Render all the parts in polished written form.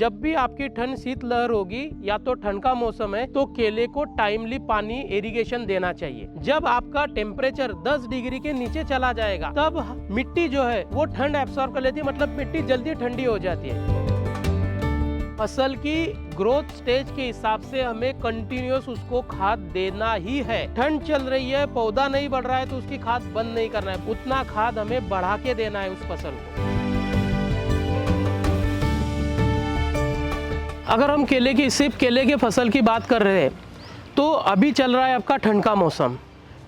जब भी आपकी ठंड शीतलहर होगी या तो ठंड का मौसम है तो केले को टाइमली पानी इरिगेशन देना चाहिए। जब आपका टेम्परेचर 10 डिग्री के नीचे चला जाएगा तब मिट्टी जो है वो ठंड एब्सॉर्ब कर लेती है, मतलब मिट्टी जल्दी ठंडी हो जाती है। फसल की ग्रोथ स्टेज के हिसाब से हमें कंटिन्यूअस उसको खाद देना ही है। ठंड चल रही है, पौधा नहीं बढ़ रहा है तो उसकी खाद बंद नहीं करना है, उतना खाद हमें बढ़ा के देना है उस फसल को। अगर हम सिर्फ केले के फसल की बात कर रहे हैं तो अभी चल रहा है आपका ठंड का मौसम।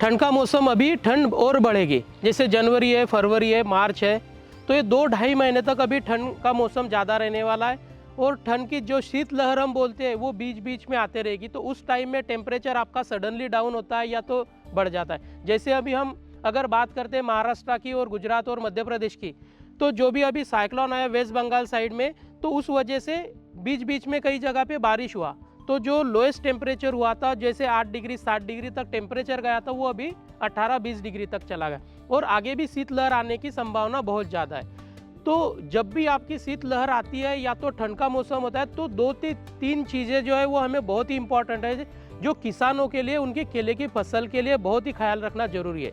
ठंड का मौसम अभी ठंड और बढ़ेगी, जैसे जनवरी है, फरवरी है, मार्च है, तो ये 2-2.5 महीने तक अभी ठंड का मौसम ज़्यादा रहने वाला है। और ठंड की जो शीतलहर हम बोलते हैं वो बीच बीच में आते रहेगी, तो उस टाइम में टेम्परेचर आपका सडनली डाउन होता है या तो बढ़ जाता है। जैसे अभी हम अगर बात करते हैं महाराष्ट्र की और गुजरात और मध्य प्रदेश की, तो जो भी अभी साइक्लोन आया वेस्ट बंगाल साइड में, तो उस वजह से बीच बीच में कई जगह पे बारिश हुआ, तो जो लोएस्ट टेम्परेचर हुआ था जैसे 8 डिग्री 7 डिग्री तक टेम्परेचर गया था वो अभी 18-20 डिग्री तक चला गया, और आगे भी शीतलहर आने की संभावना बहुत ज़्यादा है। तो जब भी आपकी शीतलहर आती है या तो ठंड का मौसम होता है तो 2-3 चीज़ें जो है वो हमें बहुत ही इंपॉर्टेंट है, जो किसानों के लिए उनके केले की फसल के लिए बहुत ही ख्याल रखना जरूरी है।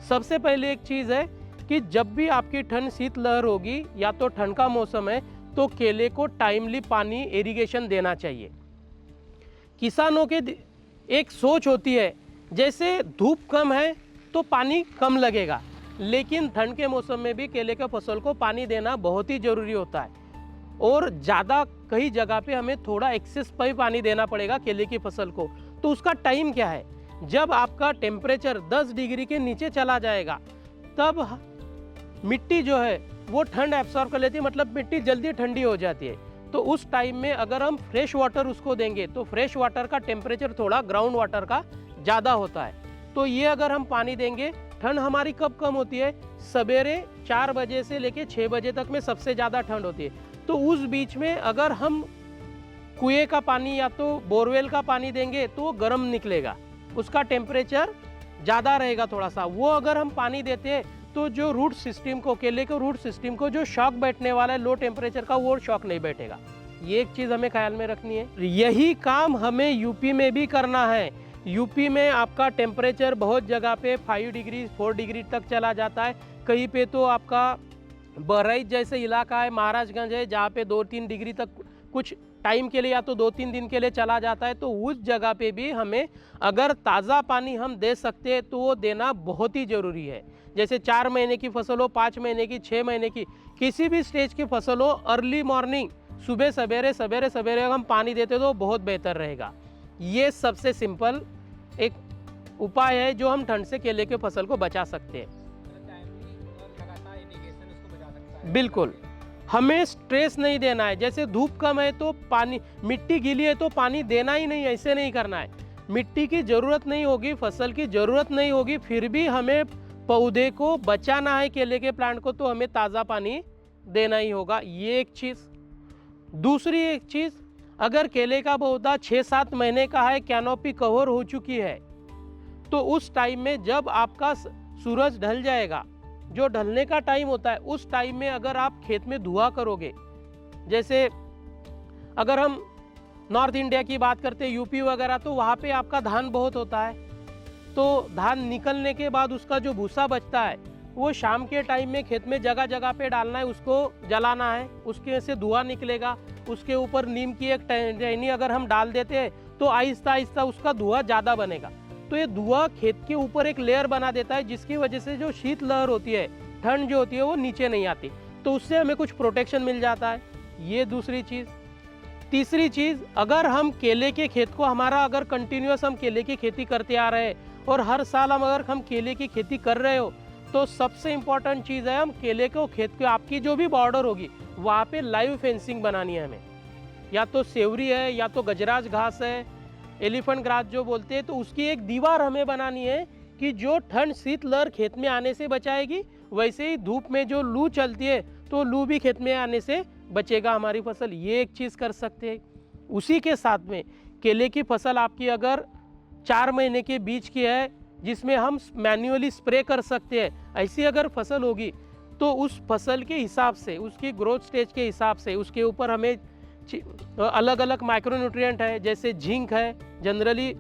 सबसे पहले एक चीज़ है कि जब भी आपकी ठंड शीतलहर होगी या तो ठंड का मौसम है तो केले को टाइमली पानी इरिगेशन देना चाहिए। किसानों के एक सोच होती है जैसे धूप कम है तो पानी कम लगेगा, लेकिन ठंड के मौसम में भी केले के फसल को पानी देना बहुत ही ज़रूरी होता है, और ज़्यादा कई जगह पे हमें थोड़ा एक्सेस पर पानी देना पड़ेगा केले की फसल को। तो उसका टाइम क्या है, जब आपका टेम्परेचर 10 डिग्री के नीचे चला जाएगा तब मिट्टी जो है वो ठंड एब्सॉर्ब कर लेती है, मतलब मिट्टी जल्दी ठंडी हो जाती है। तो उस टाइम में अगर हम फ्रेश वाटर उसको देंगे तो फ्रेश वाटर का टेम्परेचर थोड़ा ग्राउंड वाटर का ज़्यादा होता है, तो ये अगर हम पानी देंगे, ठंड हमारी कब कम होती है, सवेरे 4 बजे से लेके 6 बजे तक में सबसे ज़्यादा ठंड होती है। तो उस बीच में अगर हम कुएं का पानी या तो बोरवेल का पानी देंगे तो वो गर्म निकलेगा, उसका टेम्परेचर ज़्यादा रहेगा थोड़ा सा। वो अगर हम पानी देते हैं तो जो रूट सिस्टम को, केले के रूट सिस्टम को जो शॉक बैठने वाला है लो टेम्परेचर का, वो शॉक नहीं बैठेगा। ये एक चीज़ हमें ख्याल में रखनी है। यही काम हमें यूपी में भी करना है। यूपी में आपका टेम्परेचर बहुत जगह पे 5 डिग्री 4 डिग्री तक चला जाता है, कहीं पे तो आपका बहराइच जैसे इलाका है, महाराजगंज है, जहाँ पे 2-3 डिग्री तक कुछ टाइम के लिए या तो 2-3 दिन के लिए चला जाता है। तो उस जगह पे भी हमें अगर ताज़ा पानी हम दे सकते हैं तो वो देना बहुत ही ज़रूरी है। जैसे 4 महीने की फसल हो, 5 महीने की, 6 महीने की, किसी भी स्टेज की फसल हो, अर्ली मॉर्निंग सुबह सवेरे हम पानी देते तो बहुत बेहतर रहेगा। ये सबसे सिंपल एक उपाय है जो हम ठंड से केले के फसल को बचा सकते हैं। बिल्कुल, हमें स्ट्रेस नहीं देना है। जैसे धूप कम है तो पानी, मिट्टी गीली है तो पानी देना ही नहीं, ऐसे नहीं करना है। मिट्टी की ज़रूरत नहीं होगी, फसल की ज़रूरत नहीं होगी, फिर भी हमें पौधे को बचाना है, केले के प्लांट को, तो हमें ताज़ा पानी देना ही होगा। ये एक चीज़। दूसरी एक चीज़, अगर केले का पौधा 6-7 महीने का है, कैनोपी कवर हो चुकी है, तो उस टाइम में जब आपका सूरज ढल जाएगा, जो ढलने का टाइम होता है, उस टाइम में अगर आप खेत में धुआं करोगे, जैसे अगर हम नॉर्थ इंडिया की बात करते हैं, यूपी वगैरह, तो वहाँ पे आपका धान बहुत होता है, तो धान निकलने के बाद उसका जो भूसा बचता है वो शाम के टाइम में खेत में जगह जगह पे डालना है, उसको जलाना है, उसके से धुआं निकलेगा। उसके ऊपर नीम की एक टहनी अगर हम डाल देते हैं तो आहिस्ता आहिस्ता उसका धुआं ज़्यादा बनेगा। तो ये धुआं खेत के ऊपर एक लेयर बना देता है, जिसकी वजह से जो शीतलहर होती है, ठंड जो होती है, वो नीचे नहीं आती, तो उससे हमें कुछ प्रोटेक्शन मिल जाता है। ये दूसरी चीज़। तीसरी चीज़, अगर हम केले के खेत को, हमारा अगर कंटिन्यूस हम केले की खेती करते आ रहे हैं और हर साल हम केले की खेती कर रहे हो, तो सबसे इम्पॉर्टेंट चीज़ है, हम केले को खेत के, आपकी जो भी बॉर्डर होगी वहाँ पे लाइव फेंसिंग बनानी है हमें, या तो सेवरी है या तो गजराज घास है, एलिफेंट ग्रास जो बोलते हैं, तो उसकी एक दीवार हमें बनानी है कि जो ठंड शीतलहर खेत में आने से बचाएगी, वैसे ही धूप में जो लू चलती है तो लू भी खेत में आने से बचेगा हमारी फसल। ये एक चीज़ कर सकते हैं। उसी के साथ में केले की फसल आपकी अगर 4 महीने के बीच की है, जिसमें हम मैन्युअली स्प्रे कर सकते हैं, ऐसी अगर फसल होगी तो उस फसल के हिसाब से, उसकी ग्रोथ स्टेज के हिसाब से उसके ऊपर हमें अलग अलग माइक्रोन्यूट्रिएंट है, जैसे जिंक है। जनरली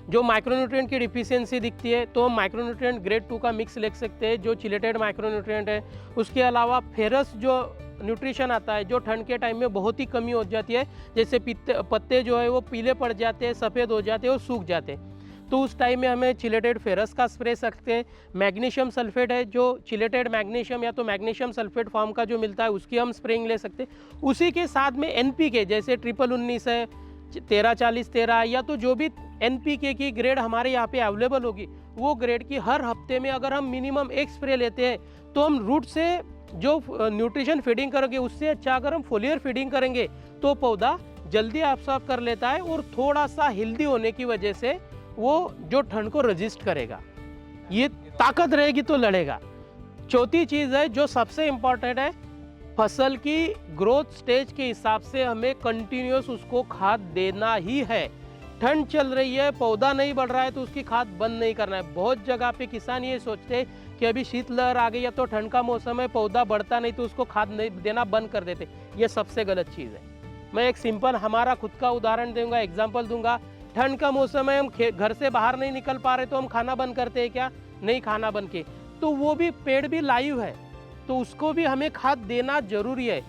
जो माइक्रोन्यूट्रिएंट की डिफिशियंसी दिखती है तो हम माइक्रोन्यूट्रिएंट ग्रेड 2 का मिक्स ले सकते हैं, जो चिलेटेड माइक्रोन्यूट्रिएंट है। उसके अलावा फेरस जो न्यूट्रिशन आता है, जो ठंड के टाइम में बहुत ही कमी हो जाती है, जैसे पत्ते जो है वो पीले पड़ जाते हैं, सफ़ेद हो जाते हैं और सूख जाते हैं, तो उस टाइम में हमें चिलेटेड फेरस का स्प्रे सकते हैं। मैग्नीशियम सल्फेट है, जो चिलेटेड मैग्नीशियम या तो मैग्नीशियम सल्फेट फॉर्म का जो मिलता है उसकी हम स्प्रेइंग ले सकते हैं। उसी के साथ में NPK जैसे 1919 है, 1340-13 या तो जो भी NPK की ग्रेड हमारे यहाँ पे अवेलेबल होगी, वो ग्रेड की हर हफ्ते में अगर हम मिनिमम एक स्प्रे लेते हैं तो हम रूट से जो न्यूट्रिशन फीडिंग करेंगे उससे अच्छा अगर हम फोलियर फीडिंग करेंगे तो पौधा जल्दी एब्सॉर्ब कर लेता है और थोड़ा सा हेल्दी होने की वजह से वो जो ठंड को रजिस्ट करेगा, ये ताकत रहेगी तो लड़ेगा। चौथी चीज़ है जो सबसे इम्पॉर्टेंट है, फसल की ग्रोथ स्टेज के हिसाब से हमें कंटिन्यूस उसको खाद देना ही है। ठंड चल रही है, पौधा नहीं बढ़ रहा है तो उसकी खाद बंद नहीं करना है। बहुत जगह पे किसान ये सोचते हैं कि अभी शीतलहर आ गई है तो ठंड का मौसम है, पौधा बढ़ता नहीं तो उसको खाद नहीं देना बंद कर देते। ये सबसे गलत चीज़ है। मैं एक सिंपल हमारा खुद का उदाहरण दूंगा, एग्जाम्पल दूंगा। ठंड का मौसम है, हम घर से बाहर नहीं निकल पा रहे तो हम खाना बंद करते हैं क्या? नहीं, खाना बंद के तो वो भी पेड़ भी लाइव है तो उसको भी हमें खाद देना जरूरी है।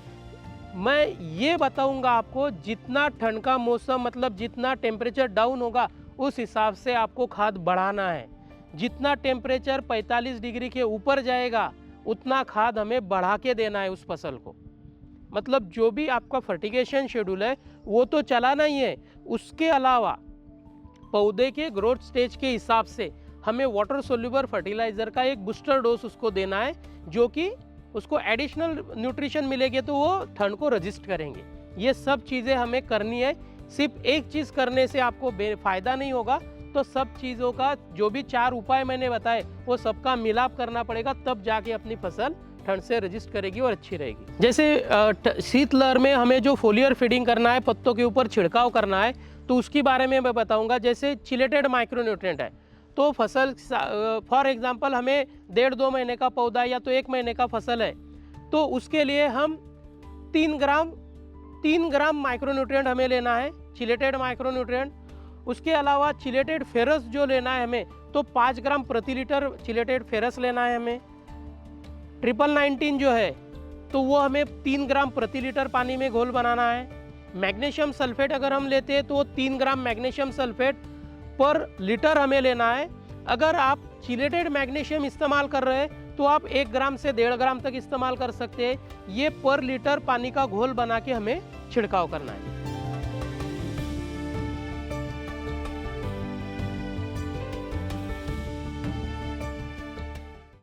मैं ये बताऊंगा आपको, जितना ठंड का मौसम मतलब जितना टेम्परेचर डाउन होगा उस हिसाब से आपको खाद बढ़ाना है। जितना टेम्परेचर 45 डिग्री के ऊपर जाएगा उतना खाद हमें बढ़ा के देना है उस फसल को। मतलब जो भी आपका फर्टिगेशन शेड्यूल है वो तो चलाना ही है, उसके अलावा पौधे के ग्रोथ स्टेज के हिसाब से हमें वाटर सोल्यूबल फर्टिलाइजर का एक बूस्टर डोज उसको देना है, जो कि उसको एडिशनल न्यूट्रिशन मिलेगी तो वो ठंड को रजिस्ट करेंगे। ये सब चीज़ें हमें करनी है। सिर्फ एक चीज़ करने से आपको फ़ायदा नहीं होगा, तो सब चीज़ों का जो भी 4 उपाय मैंने बताए वो सबका मिलाप करना पड़ेगा, तब जाके अपनी फसल ठंड से रजिस्ट करेगी और अच्छी रहेगी। जैसे शीतलहर में हमें जो फोलियर फीडिंग करना है, पत्तों के ऊपर छिड़काव करना है, तो उसके बारे में मैं बताऊंगा। जैसे चिलेटेड माइक्रोन्यूट्रिएंट है तो फसल फॉर एग्जांपल हमें 1.5-2 महीने का पौधा या तो 1 महीने का फसल है तो उसके लिए हम 3 ग्राम माइक्रोन्यूट्रिएंट हमें लेना है, चिलेटेड माइक्रोन्यूट्रिएंट। उसके अलावा चिलेटेड फेरस जो लेना है हमें तो 5 ग्राम प्रति लीटर चिलेटेड फेरस लेना है हमें। 1919 जो है तो वो हमें 3 ग्राम प्रति लीटर पानी में घोल बनाना है। मैग्नीशियम सल्फेट अगर हम लेते हैं तो 3 ग्राम मैग्नीशियम सल्फेट पर लीटर हमें लेना है। अगर आप चिलेटेड मैग्नीशियम इस्तेमाल कर रहे हैं तो आप 1 ग्राम से 1.5 ग्राम तक इस्तेमाल कर सकते हैं। ये पर लीटर पानी का घोल बना के हमें छिड़काव करना है।